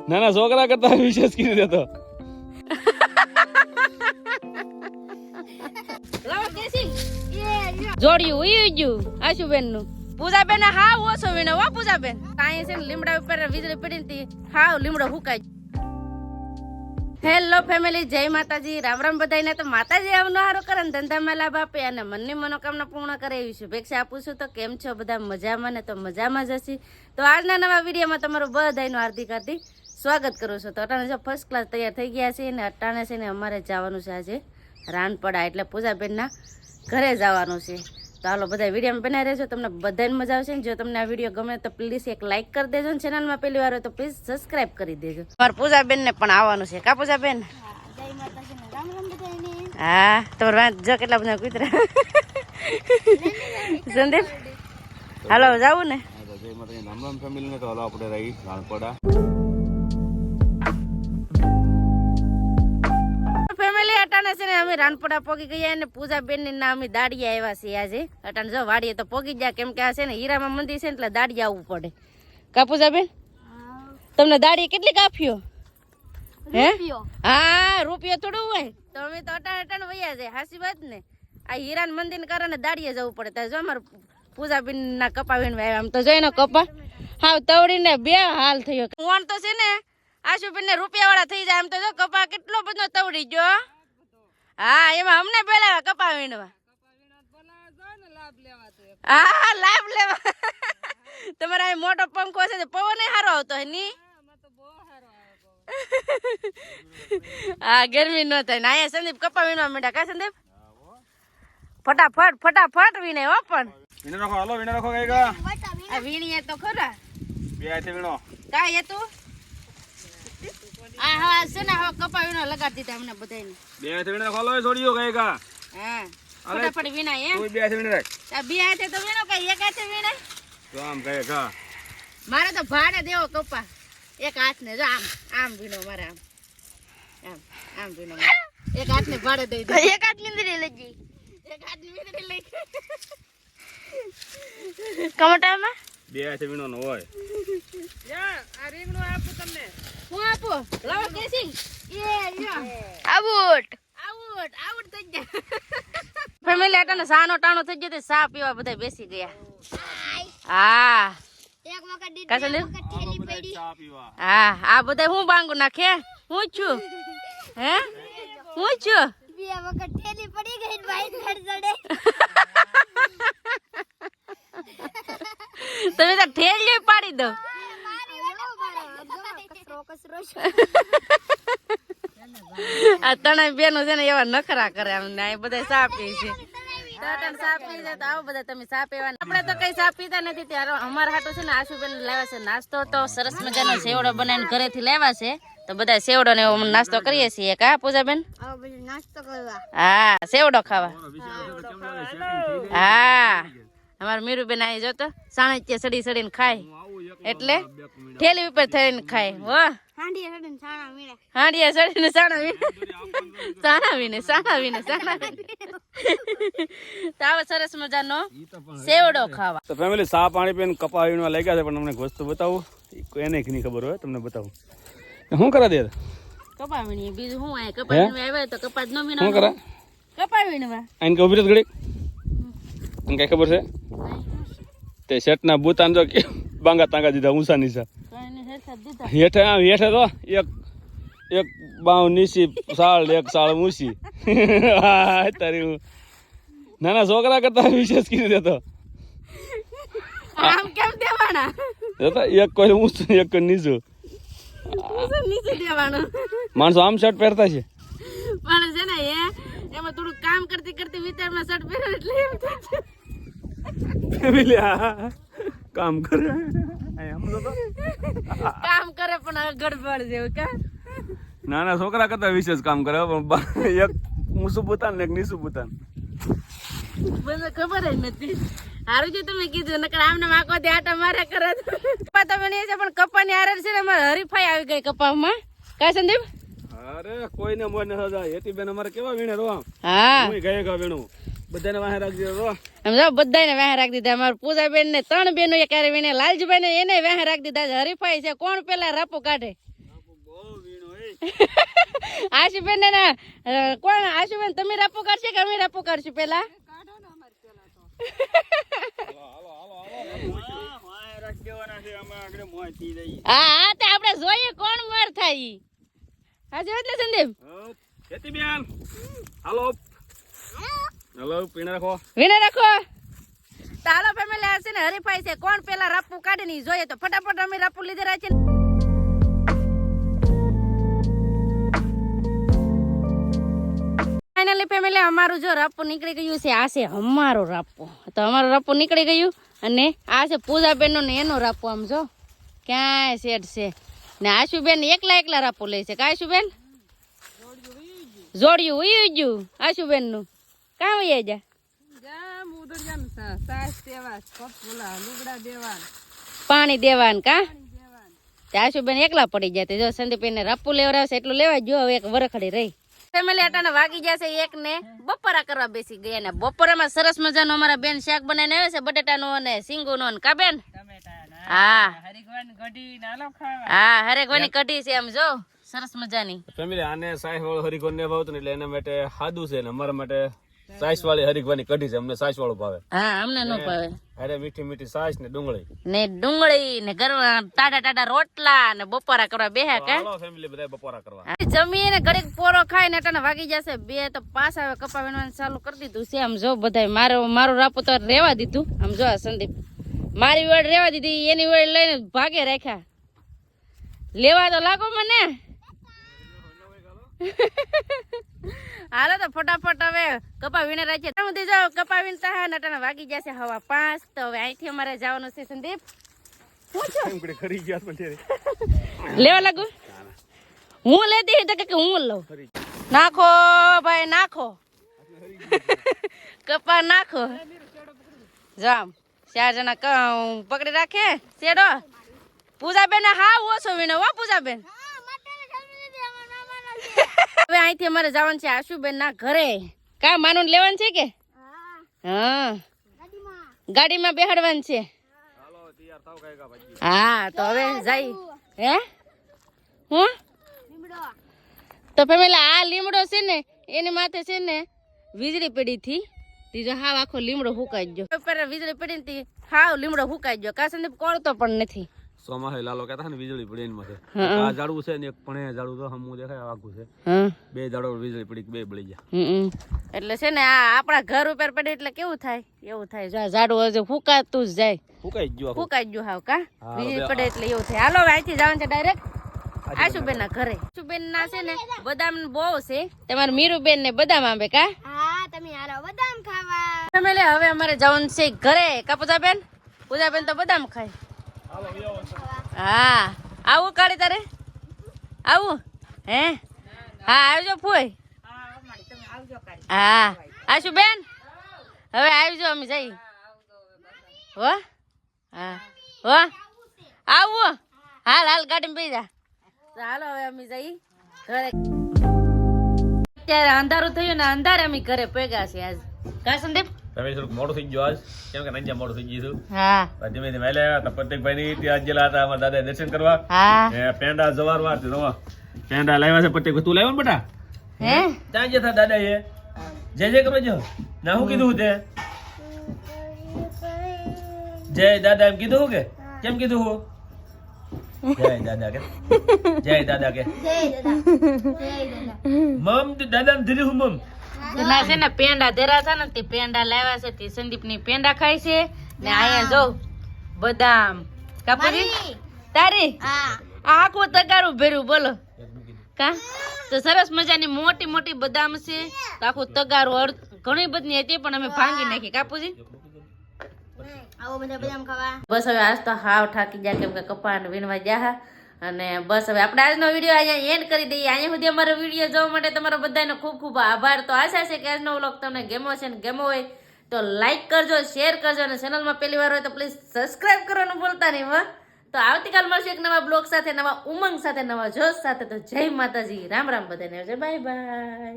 નાના છોકરા કરતા વિશેષ કીધું દેતો જોડ્યું ઉઈ ગયું આશુબેન નું પૂજાબેન હાવ ઓછો વીણો હો પૂજાબેન કાંઈ છે ને લીમડા ઉપર વીજળી પડી ને હાવ લીમડો હુકાય. હેલો ફેમિલી, જય માતાજી, રામ રામ બધાને. તો માતાજી આવનો હારો કરે ને ધંધામાં લાભ આપે અને મનની મનોકામના પૂર્ણ કરે એવી શુભેચ્છા આપું છું. તો કેમ છો બધા? મજામાં ને? તો મજામાં જ હશી. તો આજના નવા વિડીયોમાં તમારું બધાનું હાર્દિક હાર્દિક સ્વાગત કરું છું. તો અટાણે જો ફર્સ્ટ ક્લાસ તૈયાર થઈ ગયા છે ને અટાણે છે ને અમારે જવાનું છે આજે રાનપડા, એટલે પૂજાબેનના ઘરે જવાનું છે. તો હાલો બધા વિડીયોમાં બનાવી રહેજો, તમને બધાને મજા આવશે. જો તમને આ વિડીયો ગમે તો પ્લીઝ એક લાઇક કરી દેજો ને ચેનલમાં પહેલી વાર હોય તો પ્લીઝ સબસ્ક્રાઇબ કરી દેજો. મારા પૂજાબેનને પણ આવવાનું છે. કા પૂજાબેન? હા, તમારે વાત જો કેટલા બધા કૂતરા. સંદીપ હાલો જાવું ને? ફેમિલીને તો હાલો આપણે રહી રાનપડા. છે ને અમે રાનપડા પોગી ગયા અને પૂજાબેન ની ના અમે દાડિયા આવ્યા છીએ આજે. અટાણ જો વાડીએ તો પોગી ગયા, કેમ કે આ છે ને હીરામાં મંદિર છે ને એટલે દાડિયા આવવું પડે. કા પૂજાબેન? તમને દાડી કેટલી કાપ્યો? હે? હા, રૂપિયો થોડું હોય તો અમે તો અટાણ વૈયા જાય. હાસી વાત ને, આ હીરા મંદિર ને કારણે દાડિયા જવું પડે. ત્યાં જો અમારે પૂજાબેન ના કપા વીણવા આવ્યા. આમ તો જોઈ ને કપા હા તવડીને બે હાલ થયો. કોણ તો છે ને આશુબેન ને રૂપિયા વાળા થઈ જાય. આમ તો જો કપા કેટલો બધો તવડી ગયો. હા, એમાં અમને પેલા કપા વીણવા. હા, લાભ લેવા. તમારા અહીં મોટો પંખો છે તો પવન સારો આવતો હે ની? હા, ગરમી ન થાય ને. અહીંયા સંદીપ કપા વીણવા માંડ્યા. કા સંદીપ? ફટાફટ વીણે હો. પણ વીણે રાખો, હાલો વીણે રાખો. કઈ કા આ વીણીએ તો ખરા બે હાથે વીણો. કાય હતું આ હા છે ને હવે કપા વીણવા લગાડી દીધા અમને બધાને. બે હાથે વીણે રાખો. હાલો છોડીઓ કઈ કા. હા, ફટાફટ વીણાય એમ. કોઈ બે હાથે વીણે રાખ. આ બે હાથે તો વીણો, કઈ એક હાથે વીણાય? તો આમ કઈ કા. મારે તો ભાડે દેવો કપા એક હાથ ને. જો આમ આમ વીણો મારે. આમ વીણો એક હાથ ને ભાડે દઈ દે. એક હાથ લીંદરી લઈ જઈ. એક હાથ લીંદરી લઈ કમટામાં બે હાથે વીણો નો હોય. આ રીંગણું આપું તમને. હું આપું? લાવો કેસી. એ લ્યો. આઉટ થઈ ગયા. ફેમિલી આટાને સાનો ટાણો થઈ ગયો તો સા પીવા બધા બેસી ગયા. હા, એક વખત ઠેલી પડી. હા, આ બધા હું બાંગુ નાખે. હું છું હે? હું છું. બે વખત ઠેલી પડી ગઈ ભાઈ ઘર ચડે. તમે તો ઠેલી પાડી દો. આ ત્રણેય બેનો છે ને એવા નખરા કરે. અમને બધા સા પી છે. સા પી છે તો આવો બધા તમે સા પીવા. આપણે તો કઈ સા પીતા નથી. ત્યારે અમારા હાટું છે ને આશુબેન લાવ્યા છે નાસ્તો. તો સરસ મજાનો સેવડો બનાવીને ઘરેથી લાવ્યા છે. તો બધા સેવડો ને એવો નાસ્તો કરીએ છીએ. કા પૂજાબેન? હા, સેવડો ખાવા. હા, અમારે મીરુબેન આવી જોતો સાણિત્ય સડી સડીને ખાય, એટલે ઠેલી ઉપર થઈને ખાય. હો, હાંડિયા સડીને સાણા વીને. તો આવો સરસ મજાનો સેવડો ખાવા. તો ફેમિલી સા પાણી પીને કપા વીણવા લાગ્યા છે, પણ અમને વસ્તુ બતાવું એને નહીં ખબર હોય. તમને બતાવું શું કરા દે. કપા વીણીએ બીજું શું? આ કપા વીણવા આવ્યા તો કપા જ ન વીણવા. શું કરા કપા વીણવા આઈને કે ઉભી રહે ઘડીક. તને કઈ ખબર છે? તે શેઠના બુતાન જો કે બાંગા તાંગા દીધા ઊંસા નીચા. હેઠે તો એક બાવ નીચી સાળ, એક સાળ ઊંચી. તારી નાના છોકરા કરતા વિશેષ કીધું દેતો. આમ કેમ દેવાના? એક કોઈ ઊંચું એક કોઈ નીચું. નીચે દેવાનું. માણસો આમ શર્ટ પહેરતા છે પણ છે ને એમાં થોડું કામ કરતી વિચારમાં શર્ટ પહેરો એટલે એમ કામ કરે પણ ગડબડ જેવું. કા નાના છોકરા કરતા વિશેષ કામ કરે. એક ઊંચું બુતાન ને એક નીચું બુતાન. મને ખબર જ નથી. હારું છે તમે કીધું, નકર આમને માકો દે આટા મારે કરે. કપા તો બની છે પણ કપાની હારે છે ને અમારે હરીફાઈ આવી ગઈ કપામાં. કા સંદીપ? અરે કોઈને મોજ ન સજા. હેતી બેન અમારે કેવા વીણે રો. હા, હું ગયે ગા વીણું બધાને વાહ રાખજો તો સમજો બધાને વાહ રાખી દીધા. અમારા પૂજાબેન ને 3 બેનો એક હારે વીણે, લાલજીભાઈ ને એને વાહ રાખી દીધા. હરીફાઈ છે કોણ પેલા રાપુ કાઢે. બહુ વીણો આશુબેન ને કોણ? આશુબેન તમે રાપુ કાઢશે કે અમે રાપુ કાઢશું પેલા? હા હા તો આપણે જોઈએ કોણ માર થાય ઈ. હાજે એટલે સંદીપ ખેતીબેન હાલો હાલો પીણા રાખો વીણે રાખો. તો હાલો ફેમિલી હશે ને હરીફાઈ છે કોણ પેલા રાપુ કાઢે ને ઈ જોઈએ. તો ફટાફટ અમે રાપુ લીધે રાખીએ. ફાઇનલી ફેમિલી અમારું જો રાપુ નીકળી ગયું છે. આ છે અમારો રાપુ. તો અમારો રાપુ નીકળી ગયું અને આ છે પૂજાબેન નો ને એનો રાપુ. આમ જો ક્યાંય શેડ છે ને આશુબેન એકલા રાપુ લે છે. કા આશુબેન જોડ્યું ઉઈ ગયું આશુબેન નું કાં વહી જા પાણી દેવાન કા આશુબેન એકલા પડી જાય. જો સંદીપ એને રાપુ લેવડાવશે એટલું લેવા જો. હવે એક વરખડી રહી. ફેમિલી અટાણે વાગી જશે 1 ને બપોરા કરવા બેસી ગયા ને બપોરામાં સરસ મજાનો અમારા બેન શાક બનાવીને આવે છે બટેટાનો અને સિંગુનો ને. કા બેન? હા હા હરેકવાની કઢી છે. આમ જો સરસ મજાની. ફેમિલી આને સાઈસ વાળો હરીગોન ને ભાવતું ને એટલે એના માટે સાદું છે ને અમારા માટે સાઈસ વાળી હરીગવાની કઢી છે. અમને સાઈસ વાળું ભાવે. હા અમને ન ભાવે. અરે મીઠી મીઠી સાઈસ ને ડુંગળી ને ગરમ ટાટા રોટલા ને બપોરા કરવા બેહ્યા. કે હાલો ફેમિલી બધા બપોરા કરવા જમીને ઘડીક પોરો ખાઈ ને અટાણે વાગી જશે 2. તો પાસ આવે કપા વીણવાનું ચાલુ કરી દીધું છે. આમ જો બધા મારું રાપુ તો રેવા દીધું. આમ જો સંદીપ મારી વેળ રેવા દીધી, એની વેળ લઈને ભાગે રાખ્યા. લેવા તો લાગો મને. હાલો તો ફટાફટ હવે કપા વીણે રાખીએ. સુધી જાઓ કપા વીણતા હા નટાણા વાગી જશે 5:15. તો હવે અહીંથી અમારે જવાનું છે. સંદીપ લેવા લાગુ હું લેતી તો કે હું લઉં. નાખો ભાઈ નાખો કપા નાખો. જામ 4 જણા પકડી રાખે શેડો. પૂજાબેન હા ઓછો વીણો હો પૂજાબેન. હવે અહીંથી અમારે જવાનું છે આશુબેન ના ઘરે. કા માનું લેવાનું છે કે? હા ગાડીમાં બેહાડવાનું છે. હા તો હવે જાય. હે હું તો ફેમિલી આ લીમડો છે ને એની માથે છે ને વીજળી પડી થી ત્રીજો હાવ આખો લીમડો હુકાઈ ગયો. વીજળી પડી ને હાવ લીમડો હુકાઈ ગયો. કા સંદીપ કોળતો પણ નથી. સોમાહે લાલો કહેતા ને વીજળી પડી એની માથે. આ ઝાડવું છે ને એક પણ ઝાડવું તો હમું દેખાય આખું છે. 2 ઝાડો વીજળી પડી 2 બળી ગયા. એટલે છે ને આ આપણા ઘર ઉપર પડે એટલે કેવું થાય એવું થાય. જો ઝાડવું હજુ ફૂકાતું જ જાય. ફૂકાઈ ગયું હાવ. કા વીજળી પડે એટલે એવું થાય. હાલો અહીંથી જવાનું છે ડાયરેક્ટ આશુબેન ના ઘરે. આશુબેન ના છે ને બદામ બહુ છે. તમારે મીરુબેન ને બદામ આંબે. કા તમે હાલો બદામ ખાવા. ફેમિલી હવે અમારે જવાનું છે ઘરે. કા પૂજાબેન? પૂજાબેન તો બદામ ખાય. હા આવું કાઢી તારે આવું હે? હા આવજો ફોઈ. હા આશુબેન હવે આવજો અમે જઈ હો. હા હો આવું. હાલ ગાડીમાં બેસી જા. હાલો હવે અમે જઈ ઘરે. અત્યારે અંધારું થયું ને અંધારે અમે ઘરે ભેગા છે આજ. કા સંદીપ? તમે થોડુંક મોડું થઈ ગયું આજ કેમ કે નંજા મોડું થઈ ગયું. હા ધીમે ધીમે આવ્યા હતા પ્રત્યેકભાઈ ની ત્યાં ગયેલા હતા અમારા દાદા દર્શન કરવા. હા પેંડા જવારવા પેંડા લાવ્યા છે પ્રત્યેક. તું લાવ્યો ને બેટા? હે ત્યાં જતા દાદા એ જય કરો છો ના શું કીધું તે? જય દાદા એમ કીધું કે કેમ કીધું હું? જય દાદા કે મમ દાદા ધીરે હું મમ ના છે ને પેંડા ધેરા હતા ને તે પેંડા લાવ્યા છે. તે સંદીપ ની પેંડા ખાય છે ને અહીંયા જો બદામ. કાપુરી તારી આખું તગારું ભેરું બોલો. કા તો સરસ મજાની મોટી મોટી બદામ છે. આખું તગારું ઘણી બધી હતી પણ અમે ભાંગી નાખી. કાપુજી આવો બધા બદામ ખાવા. બસ હવે આજ તો હાવ થાકી ગયા કેમ કે કપાન વીણવા ગયા. અને બસ હવે આપણે આજનો વિડીયો અહીંયા એન્ડ કરી દઈએ. અહીંયા સુધી અમારો વિડીયો જોવા માટે તમારો બધાનો ખૂબ ખૂબ આભાર. તો આશા છે કે આજનો વ્લોગ તમને ગમ્યો છે ને ગમ્યો હોય તો લાઈક કરજો, શેર કરજો અને ચેનલમાં પહેલી વાર હોય તો પ્લીઝ સબસ્ક્રાઇબ કરવાનું ભૂલતા નહીં. તો આવતીકાલ મળશું એક નવા બ્લોગ સાથે, નવા ઉમંગ સાથે, નવા જોશ સાથે. તો જય માતાજી, રામ રામ બધાને. Bye bye.